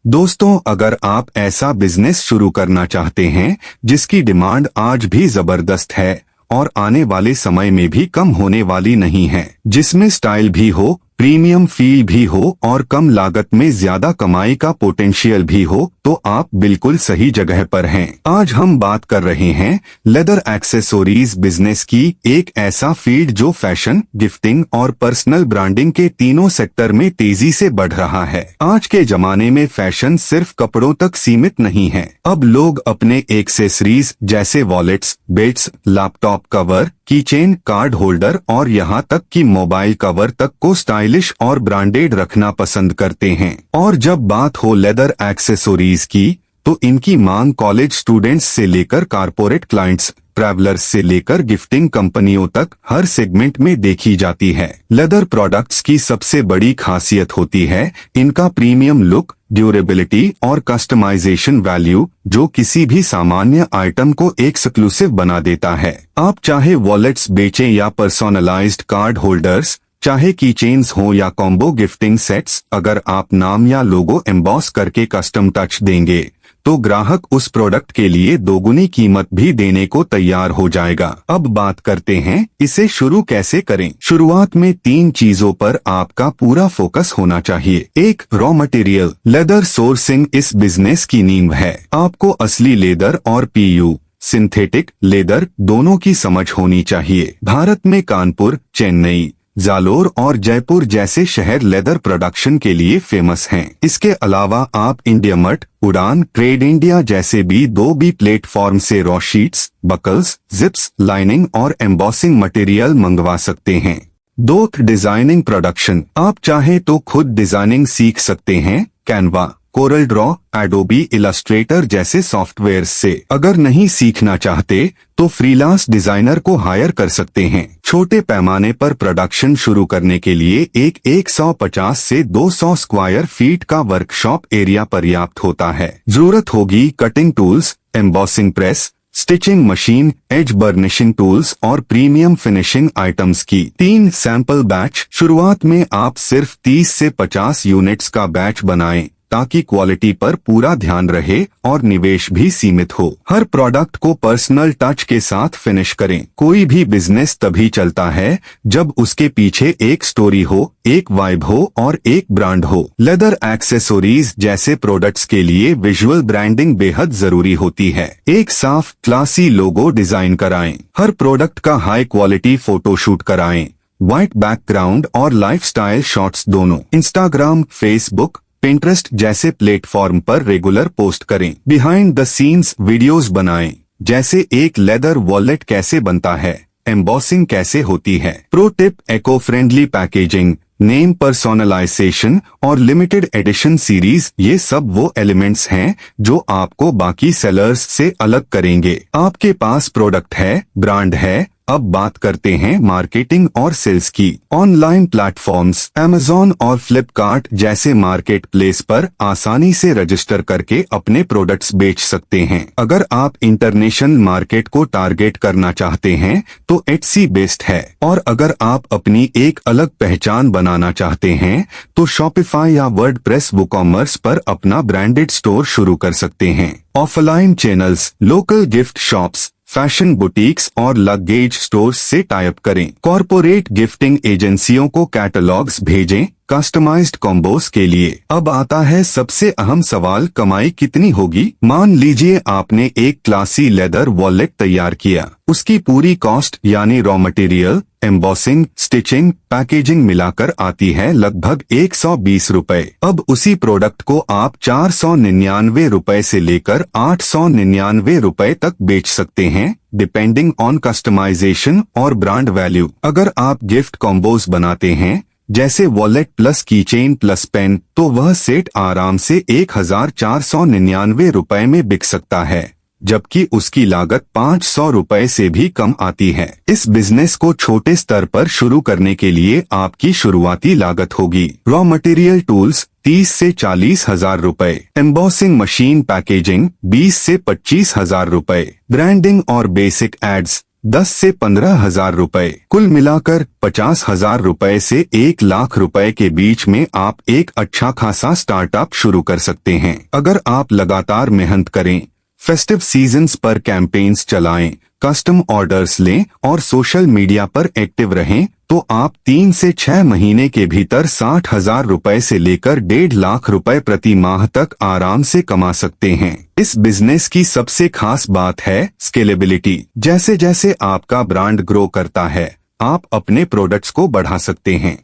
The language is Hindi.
दोस्तों, अगर आप ऐसा बिजनेस शुरू करना चाहते हैं जिसकी डिमांड आज भी जबरदस्त है और आने वाले समय में भी कम होने वाली नहीं है, जिसमें स्टाइल भी हो, प्रीमियम फील भी हो और कम लागत में ज्यादा कमाई का पोटेंशियल भी हो, तो आप बिल्कुल सही जगह पर हैं। आज हम बात कर रहे हैं लेदर एक्सेसरीज बिजनेस की, एक ऐसा फील्ड जो फैशन, गिफ्टिंग और पर्सनल ब्रांडिंग के तीनों सेक्टर में तेजी से बढ़ रहा है। आज के जमाने में फैशन सिर्फ कपड़ों तक सीमित नहीं है। अब लोग अपने एक्सेसरीज जैसे wallets, belts, laptop cover, keychain, card holder और यहाँ तक कि मोबाइल कवर तक को स्टाइलिश और ब्रांडेड रखना पसंद करते हैं। और जब बात हो लेदर एक्सेसरीज की, तो इनकी मांग कॉलेज स्टूडेंट्स से लेकर कारपोरेट क्लाइंट्स, ट्रैवलर्स से लेकर गिफ्टिंग कंपनियों तक हर सेगमेंट में देखी जाती है। लेदर प्रोडक्ट्स की सबसे बड़ी खासियत होती है इनका प्रीमियम लुक, ड्यूरेबिलिटी और कस्टमाइजेशन वैल्यू, जो किसी भी सामान्य आइटम को एक्सक्लूसिव बना देता है। आप चाहे वॉलेट्स बेचें या पर्सोनलाइज्ड कार्ड होल्डर्स, चाहे कीचेन्स हो या कॉम्बो गिफ्टिंग सेट्स, अगर आप नाम या लोगो एम्बॉस करके कस्टम टच देंगे तो ग्राहक उस प्रोडक्ट के लिए दोगुनी कीमत भी देने को तैयार हो जाएगा। अब बात करते हैं इसे शुरू कैसे करें। शुरुआत में 3 चीजों पर आपका पूरा फोकस होना चाहिए। 1, रॉ मटेरियल। लेदर सोर्सिंग इस बिजनेस की नींव है। आपको असली लेदर और PU सिंथेटिक लेदर दोनों की समझ होनी चाहिए। भारत में कानपुर, चेन्नई, जालोर और जयपुर जैसे शहर लेदर प्रोडक्शन के लिए फेमस हैं। इसके अलावा आप इंडियामार्ट, उड़ान, ट्रेड इंडिया जैसे B2B प्लेटफॉर्म से raw sheets, buckles, zips, lining और एम्बॉसिंग मटेरियल मंगवा सकते हैं। 2, डिजाइनिंग प्रोडक्शन। आप चाहे तो खुद डिजाइनिंग सीख सकते हैं Canva, Corel Draw, Adobe Illustrator जैसे सॉफ्टवेयर से। अगर नहीं सीखना चाहते तो फ्रीलांस डिजाइनर को हायर कर सकते हैं। छोटे पैमाने पर प्रोडक्शन शुरू करने के लिए 150 से 200 स्क्वायर फीट का वर्कशॉप एरिया पर्याप्त होता है। जरूरत होगी cutting tools, embossing press, stitching machine, edge burnishing tools और प्रीमियम फिनिशिंग आइटम्स की। 3, सैंपल बैच। शुरुआत में आप सिर्फ 30 से 50 यूनिट्स का बैच बनाएं ताकि क्वालिटी पर पूरा ध्यान रहे और निवेश भी सीमित हो। हर प्रोडक्ट को पर्सनल टच के साथ फिनिश करें। कोई भी बिजनेस तभी चलता है जब उसके पीछे एक स्टोरी हो, एक वाइब हो और एक ब्रांड हो। लेदर एक्सेसरीज जैसे प्रोडक्ट्स के लिए विजुअल ब्रांडिंग बेहद जरूरी होती है। एक साफ, क्लासी लोगो डिजाइन कराएं। हर प्रोडक्ट का हाई क्वालिटी फोटोशूट कराएं। व्हाइट बैकग्राउंड और लाइफस्टाइल शॉट्स दोनों इंस्टाग्राम, फेसबुक, पिंटरेस्ट जैसे प्लेटफॉर्म पर रेगुलर पोस्ट करें। बिहाइंड द सीन्स वीडियोस बनाएं, जैसे एक लेदर वॉलेट कैसे बनता है, एम्बॉसिंग कैसे होती है। Pro tip, eco friendly packaging, name personalisation और लिमिटेड एडिशन सीरीज, ये सब वो एलिमेंट्स हैं जो आपको बाकी सेलर्स से अलग करेंगे। आपके पास प्रोडक्ट है, ब्रांड है। अब बात करते हैं मार्केटिंग और सेल्स की। ऑनलाइन प्लेटफॉर्म्स, Amazon और फ्लिपकार्ट जैसे मार्केट प्लेस पर आसानी से रजिस्टर करके अपने प्रोडक्ट्स बेच सकते हैं। अगर आप इंटरनेशनल मार्केट को टारगेट करना चाहते हैं तो Etsy बेस्ट है। और अगर आप अपनी एक अलग पहचान बनाना चाहते हैं तो Shopify या वर्डप्रेस वूकॉमर्स पर अपना ब्रांडेड स्टोर शुरू कर सकते हैं। Offline channels, local gift shops, fashion boutiques और लगेज स्टोर्स से टाइप करें। कॉर्पोरेट गिफ्टिंग एजेंसियों को कैटलॉग्स भेजें कस्टमाइज्ड कॉम्बोस के लिए। अब आता है सबसे अहम सवाल, कमाई कितनी होगी। मान लीजिए आपने एक क्लासी लेदर वॉलेट तैयार किया। उसकी पूरी कॉस्ट यानी raw material, embossing, stitching, packaging मिलाकर आती है लगभग 120 रुपए। अब उसी प्रोडक्ट को आप 499 रुपए से लेकर 899 रुपए तक बेच सकते हैं, डिपेंडिंग ऑन कस्टमाइजेशन और ब्रांड वैल्यू। अगर आप गिफ्ट कॉम्बोज बनाते हैं जैसे wallet plus keychain plus pen, तो वह सेट आराम से 1499 रुपए में बिक सकता है, जबकि उसकी लागत 500 रुपए से भी कम आती है। इस बिजनेस को छोटे स्तर पर शुरू करने के लिए आपकी शुरुआती लागत होगी रॉ मटेरियल टूल्स 30 से 40 हजार रुपए, एम्बॉसिंग मशीन पैकेजिंग 20 से 25 हजार रुपए, ब्रांडिंग और बेसिक एड्स 10 से 15,000 रुपए। कुल मिलाकर 50,000 रुपए से 1 लाख रुपए के बीच में आप एक अच्छा खासा स्टार्टअप शुरू कर सकते हैं। अगर आप लगातार मेहनत करें, फेस्टिव सीजन्स पर कैंपेन्स चलाएं, कस्टम ऑर्डर्स लें और सोशल मीडिया पर एक्टिव रहें, तो आप 3 से 6 महीने के भीतर 60,000 रुपए से लेकर 1.5 लाख रुपए प्रति माह तक आराम से कमा सकते हैं। इस बिजनेस की सबसे खास बात है स्केलेबिलिटी। जैसे जैसे आपका ब्रांड ग्रो करता है, आप अपने प्रोडक्ट्स को बढ़ा सकते हैं।